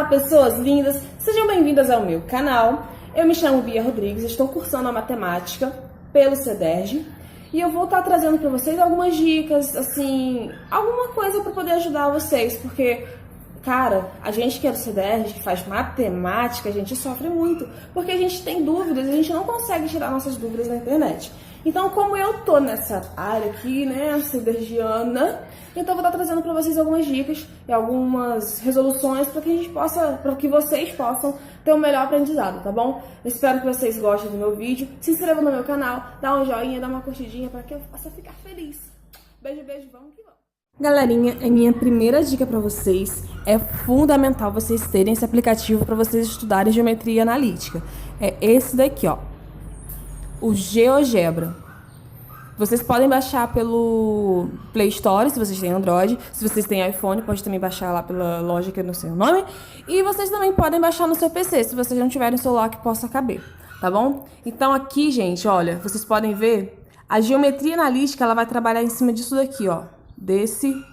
pessoas lindas, sejam bem-vindas ao meu canal. Eu me chamo Bia Rodrigues, estou cursando a matemática pelo CEDERJ e eu vou estar trazendo para vocês algumas dicas, assim, alguma coisa para poder ajudar vocês, porque, cara, a gente que é do CEDERJ, que faz matemática, a gente sofre muito, porque a gente tem dúvidas e a gente não consegue tirar nossas dúvidas na internet. Então, como eu tô nessa área aqui, né, cedergiana, então eu vou estar trazendo para vocês algumas dicas e algumas resoluções para que a gente possa, para que vocês possam ter um melhor aprendizado, tá bom? Eu espero que vocês gostem do meu vídeo. Se inscrevam no meu canal, dá um joinha, dá uma curtidinha para que eu possa ficar feliz. Beijo, beijo, vamos que vamos. Galerinha, a minha primeira dica para vocês é fundamental vocês terem esse aplicativo para vocês estudarem geometria analítica. É esse daqui, ó. O GeoGebra. Vocês podem baixar pelo Play Store, se vocês têm Android. Se vocês têm iPhone, pode também baixar lá pela loja que eu não sei o nome. E vocês também podem baixar no seu PC, se vocês não tiverem um celular que possa caber, tá bom? Então aqui, gente, olha, vocês podem ver, a geometria analítica, ela vai trabalhar em cima disso daqui, ó. Desse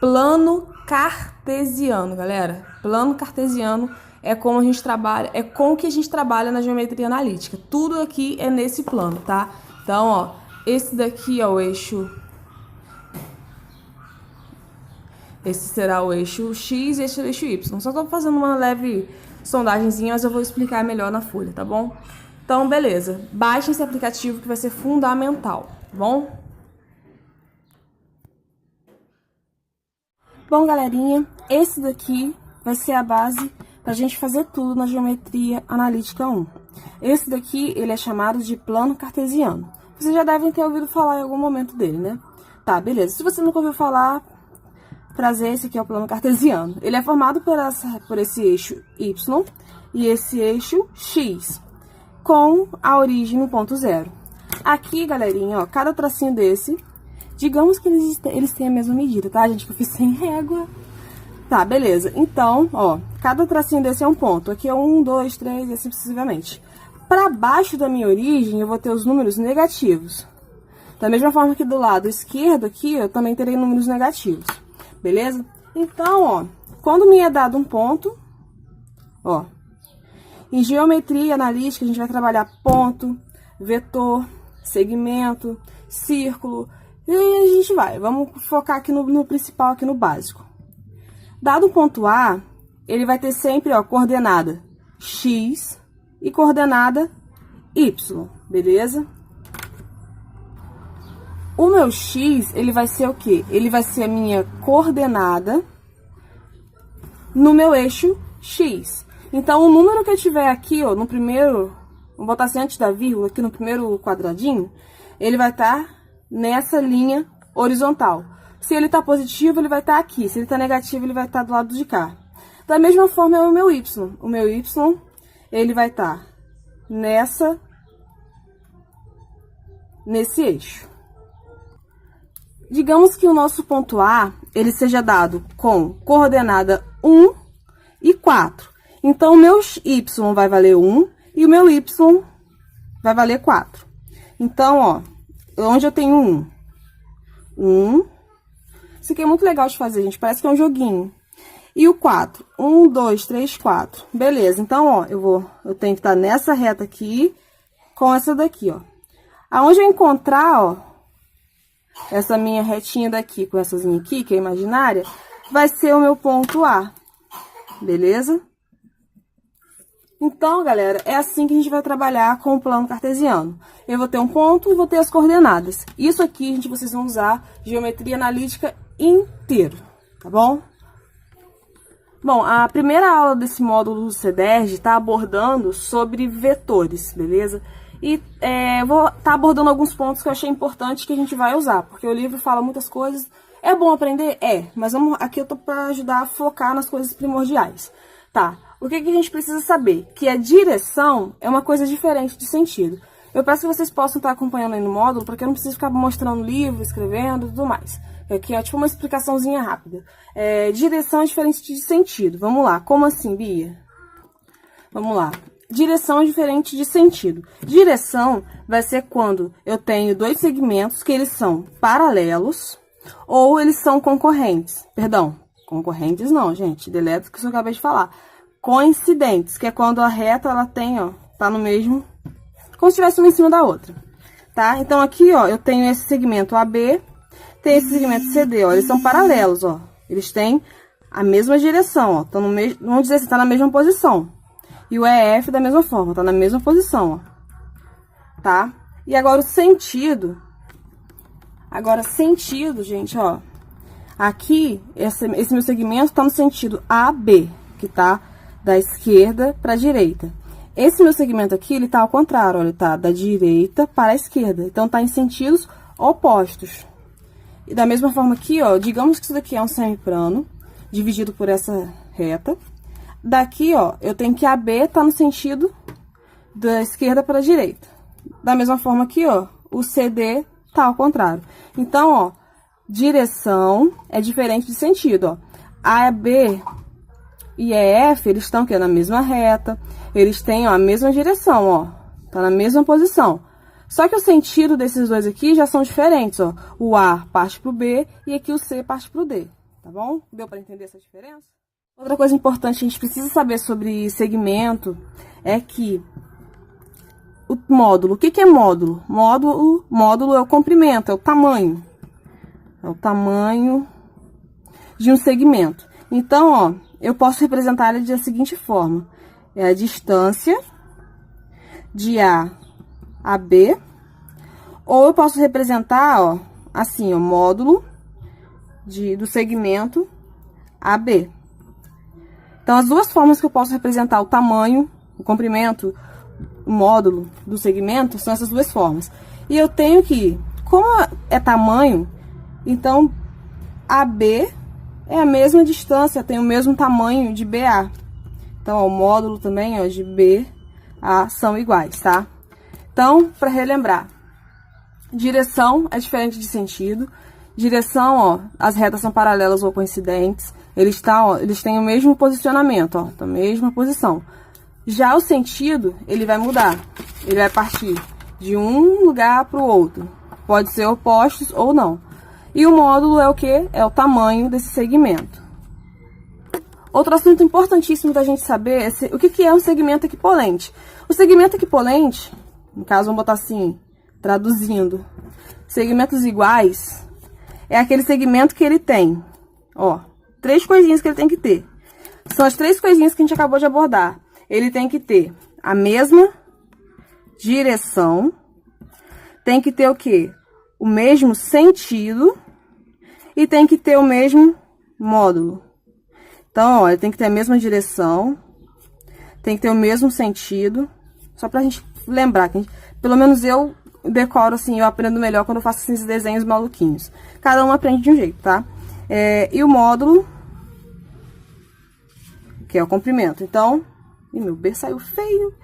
plano cartesiano, galera. Plano cartesiano é como a gente trabalha, é com que a gente trabalha na geometria analítica. Tudo aqui é nesse plano, tá? Então, ó, esse daqui é o eixo. Esse será o eixo X e esse é o eixo Y. Só tô fazendo uma leve sondagenzinha, mas eu vou explicar melhor na folha, tá bom? Então, beleza. Baixe esse aplicativo que vai ser fundamental, tá bom? Bom, galerinha, esse daqui vai ser a base pra gente fazer tudo na geometria analítica 1. Esse daqui, ele é chamado de plano cartesiano. Vocês já devem ter ouvido falar em algum momento dele, né? Tá, beleza. Se você nunca ouviu falar, prazer, esse aqui é o plano cartesiano. Ele é formado por esse eixo Y e esse eixo X, com a origem no ponto zero. Aqui, galerinha, ó, cada tracinho desse, digamos que eles têm a mesma medida, tá, gente? Que eu fiz sem régua. Tá, beleza. Então, ó, cada tracinho desse é um ponto. Aqui é 1, 2, 3 e assim sucessivamente. Para baixo da minha origem, eu vou ter os números negativos. Da mesma forma que do lado esquerdo aqui, eu também terei números negativos. Beleza? Então, ó, quando me é dado um ponto, ó, em geometria analítica a gente vai trabalhar ponto, vetor, segmento, círculo, e a gente vai. Vamos focar aqui no principal, aqui no básico. Dado o ponto A, ele vai ter sempre, ó, coordenada X e coordenada Y, beleza? O meu X, ele vai ser o quê? Ele vai ser a minha coordenada no meu eixo X. Então, o número que eu tiver aqui, ó, no primeiro, vou botar assim antes da vírgula, aqui no primeiro quadradinho, ele vai estar nessa linha horizontal. Se ele tá positivo, ele vai estar aqui. Se ele tá negativo, ele vai estar do lado de cá. Da mesma forma é o meu Y. O meu Y, ele vai estar nesse eixo. Digamos que o nosso ponto A, ele seja dado com coordenada 1 e 4. Então, o meu Y vai valer 1 e o meu Y vai valer 4. Então, ó, onde eu tenho 1. Isso aqui é muito legal de fazer, gente. Parece que é um joguinho. E o 4. 1, 2, 3, 4. Beleza. Então, ó, eu tenho que estar nessa reta aqui com essa daqui, ó. Aonde eu encontrar, ó, essa minha retinha daqui com essazinha aqui, que é imaginária, vai ser o meu ponto A. Beleza? Então, galera, é assim que a gente vai trabalhar com o plano cartesiano. Eu vou ter um ponto e vou ter as coordenadas. Isso aqui, gente, vocês vão usar geometria analítica inteiro, tá bom? Bom, a primeira aula desse módulo do CEDERJ está abordando sobre vetores, beleza? E vou estar abordando alguns pontos que eu achei importante que a gente vai usar, porque o livro fala muitas coisas. É bom aprender? É, mas aqui eu tô para ajudar a focar nas coisas primordiais, tá? O que a gente precisa saber? Que a direção é uma coisa diferente de sentido. Eu peço que vocês possam estar acompanhando aí no módulo, porque eu não preciso ficar mostrando livro, escrevendo e tudo mais. Aqui é tipo uma explicaçãozinha rápida. Direção é diferente de sentido. Vamos lá. Como assim, Bia? Vamos lá. Direção é diferente de sentido. Direção vai ser quando eu tenho dois segmentos que eles são paralelos ou eles são concorrentes. Perdão, Concorrentes não, gente. Deleta o que eu acabei de falar. Coincidentes, que é quando a reta, ela tem, ó, tá no mesmo... Como se estivesse uma em cima da outra, tá? Então, aqui, ó, eu tenho esse segmento AB, tem esse segmento CD, ó. Eles são paralelos, ó. Eles têm a mesma direção, ó. Estão no mesmo... Vamos dizer assim, tá na mesma posição. E o EF da mesma forma, tá na mesma posição, ó. Tá? E agora o sentido... Agora, sentido, gente, ó. Aqui, esse meu segmento tá no sentido AB, que tá da esquerda para a direita. Esse meu segmento aqui, ele tá ao contrário, ó, ele tá da direita para a esquerda. Então, tá em sentidos opostos. E da mesma forma aqui, ó, digamos que isso daqui é um semiplano, dividido por essa reta. Daqui, ó, eu tenho que AB tá no sentido da esquerda para a direita. Da mesma forma aqui, ó, o CD tá ao contrário. Então, ó, direção é diferente de sentido, ó. AB e EF, eles estão aqui na mesma reta, eles têm, ó, a mesma direção, ó, tá na mesma posição. Só que o sentido desses dois aqui já são diferentes, ó. O A parte pro B e aqui o C parte pro D, tá bom? Deu para entender essa diferença? Outra coisa importante que a gente precisa saber sobre segmento é que o módulo, o que é módulo? Módulo é o comprimento, é o tamanho. É o tamanho de um segmento. Então, ó, eu posso representar ele da seguinte forma. É a distância de A a B. Ou eu posso representar, ó, assim, ó, módulo do segmento AB. Então, as duas formas que eu posso representar o tamanho, o comprimento, o módulo do segmento, são essas duas formas. E eu tenho que, como é tamanho, então, AB é a mesma distância, tem o mesmo tamanho de BA. Então, ó, o módulo também, ó, de BA são iguais, tá? Então, para relembrar, direção é diferente de sentido. Direção, ó, as retas são paralelas ou coincidentes. Eles têm o mesmo posicionamento, ó, da mesma posição. Já o sentido, ele vai mudar. Ele vai partir de um lugar para o outro. Pode ser opostos ou não. E o módulo é o quê? É o tamanho desse segmento. Outro assunto importantíssimo da gente saber é o que é um segmento equipolente. O segmento equipolente, no caso, vamos botar assim, traduzindo, segmentos iguais, é aquele segmento que ele tem, ó, 3 coisinhas que ele tem que ter. São as 3 coisinhas que a gente acabou de abordar. Ele tem que ter a mesma direção, tem que ter o quê? O mesmo sentido e tem que ter o mesmo módulo. Então, ó, ele tem que ter a mesma direção, tem que ter o mesmo sentido, só pra gente lembrar, que pelo menos eu decoro assim, eu aprendo melhor quando eu faço esses desenhos maluquinhos. Cada um aprende de um jeito, tá? E o módulo, que é o comprimento. Então, ih, meu B saiu feio.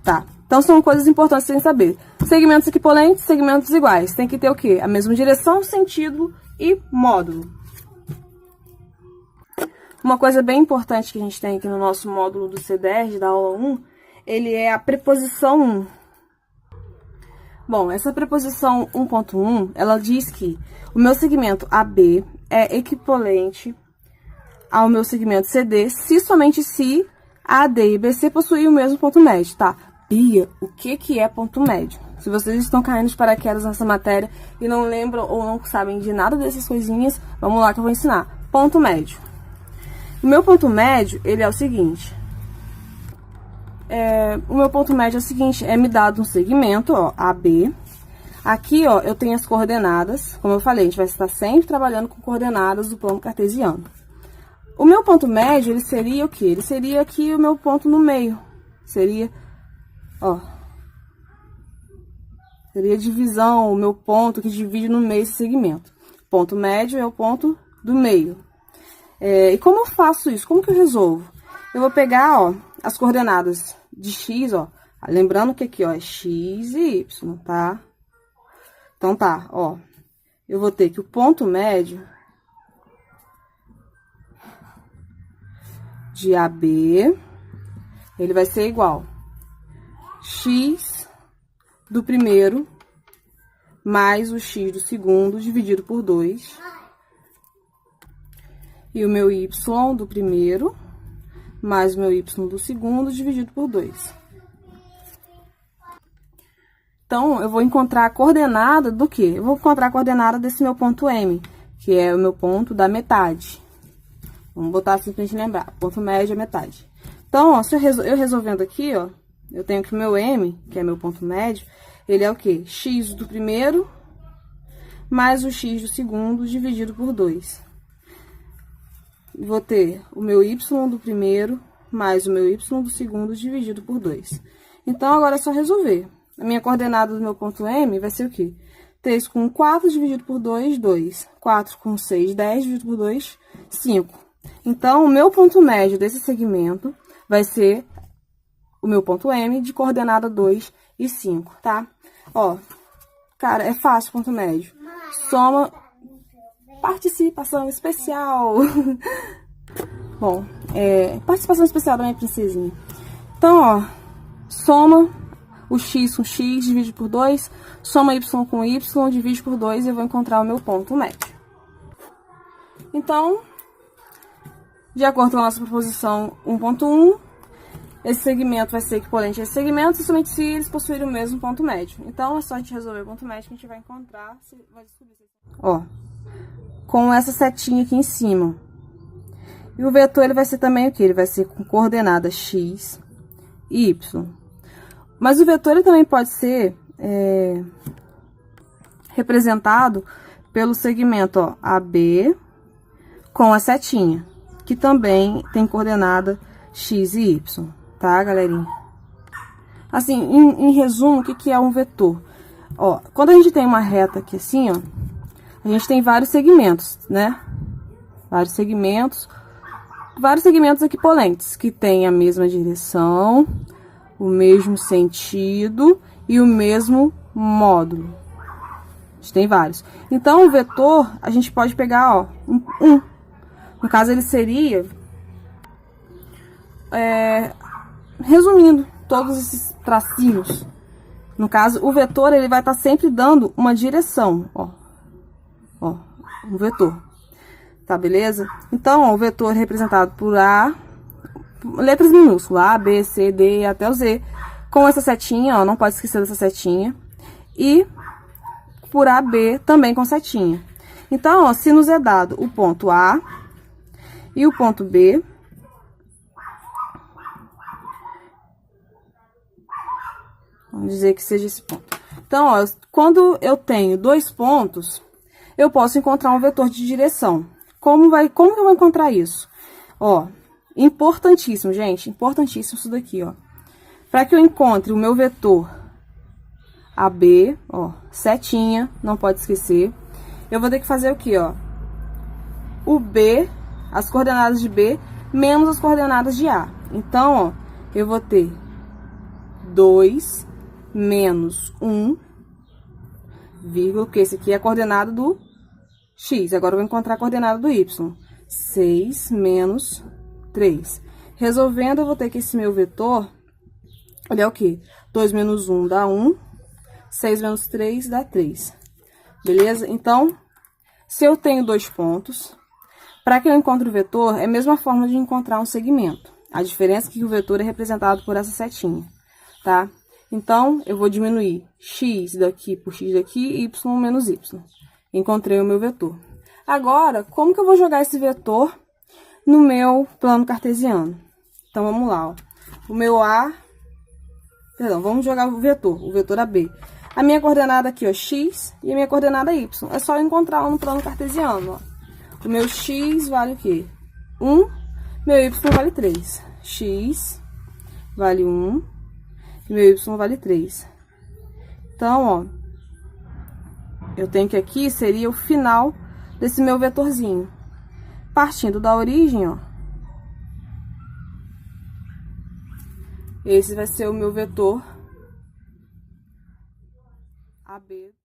Tá, então são coisas importantes pra gente saber. Segmentos equipolentes, segmentos iguais. Tem que ter o quê? A mesma direção, sentido e módulo. Uma coisa bem importante que a gente tem aqui no nosso módulo do C10, da aula 1, ele é a preposição 1. Bom, essa preposição 1.1, ela diz que o meu segmento AB é equivalente ao meu segmento CD, se somente se AD e BC possuem o mesmo ponto médio, tá? Bia, o que é ponto médio? Se vocês estão caindo de paraquedas nessa matéria e não lembram ou não sabem de nada dessas coisinhas, vamos lá que eu vou ensinar. Ponto médio. O meu ponto médio, ele é o seguinte. O meu ponto médio é o seguinte, é me dado um segmento, ó, AB. Aqui, ó, eu tenho as coordenadas. Como eu falei, a gente vai estar sempre trabalhando com coordenadas do plano cartesiano. O meu ponto médio, ele seria o quê? Ele seria aqui o meu ponto no meio. Seria, ó, seria a divisão, o meu ponto que divide no meio esse segmento. Ponto médio é o ponto do meio. E como eu faço isso? Como que eu resolvo? Eu vou pegar, ó, as coordenadas de x, ó. Lembrando que aqui, ó, é x e y, tá? Então, tá, ó. Eu vou ter que o ponto médio de AB, ele vai ser igual x do primeiro mais o x do segundo dividido por 2. E o meu y do primeiro mais o meu y do segundo dividido por 2. Então, eu vou encontrar a coordenada do quê? Eu vou encontrar a coordenada desse meu ponto M, que é o meu ponto da metade. Vamos botar assim pra gente lembrar. Ponto médio é metade. Então, ó, se eu resolvendo aqui, ó, eu tenho que o meu M, que é meu ponto médio, ele é o quê? X do primeiro mais o x do segundo dividido por 2. Vou ter o meu y do primeiro mais o meu y do segundo dividido por 2. Então, agora é só resolver. A minha coordenada do meu ponto M vai ser o quê? 3 com 4 dividido por 2, 2. 4 com 6, 10 dividido por 2, 5. Então, o meu ponto médio desse segmento vai ser o meu ponto M de coordenada 2 e 5, tá? Ó, cara, é fácil ponto médio. Soma, participação especial. Bom, participação especial da minha princesinha. Então, ó, soma o x com x, divide por 2, soma y com y, divide por 2 e eu vou encontrar o meu ponto médio. Então, de acordo com a nossa proposição 1.1, esse segmento vai ser equivalente a esse segmento, somente se eles possuírem o mesmo ponto médio. Então, é só a gente resolver o ponto médio que a gente vai encontrar, vai descobrir. Ó, com essa setinha aqui em cima. E o vetor, ele vai ser também o quê? Ele vai ser com coordenada x e y. Mas o vetor, ele também pode ser representado pelo segmento, ó, AB com a setinha, que também tem coordenada x e y, tá, galerinha? Assim, em resumo, o que é um vetor? Ó, quando a gente tem uma reta aqui assim, ó, a gente tem vários segmentos, né? Vários segmentos equivalentes, que têm a mesma direção, o mesmo sentido e o mesmo módulo. A gente tem vários. Então, o vetor, a gente pode pegar, ó, No caso, ele seria, resumindo, todos esses tracinhos. No caso, o vetor, ele vai estar sempre dando uma direção, ó. Ó, um vetor. Tá, beleza? Então, ó, o vetor é representado por A, letras minúsculas, A, B, C, D, até o Z, com essa setinha, ó, não pode esquecer dessa setinha, e por AB também com setinha. Então, ó, se nos é dado o ponto A e o ponto B, vamos dizer que seja esse ponto. Então, ó, quando eu tenho dois pontos, eu posso encontrar um vetor de direção. Como que eu vou encontrar isso? Ó, importantíssimo, gente, importantíssimo isso daqui, ó. Para que eu encontre o meu vetor AB, ó, setinha, não pode esquecer, eu vou ter que fazer o quê, ó? O B, as coordenadas de B, menos as coordenadas de A. Então, ó, eu vou ter 2 menos 1, vírgula, porque esse aqui é a coordenada do X. Agora, eu vou encontrar a coordenada do Y. 6 menos 3. Resolvendo, eu vou ter que esse meu vetor, ele é o quê? 2 menos 1 dá 1, 6 menos 3 dá 3. Beleza? Então, se eu tenho dois pontos, para que eu encontre o vetor, é a mesma forma de encontrar um segmento. A diferença é que o vetor é representado por essa setinha, tá? Então, eu vou diminuir x daqui por x daqui e y menos y. Encontrei o meu vetor. Agora, como que eu vou jogar esse vetor no meu plano cartesiano? Então, vamos lá, ó. O meu A... Perdão, vamos jogar o vetor AB. A minha coordenada aqui, ó, x, e a minha coordenada y. É só encontrar no plano cartesiano, ó. O meu x vale o quê? 1, meu y vale 3. X vale 1, e meu y vale 3. Então, ó, eu tenho que aqui seria o final desse meu vetorzinho. Partindo da origem, ó, esse vai ser o meu vetor AB.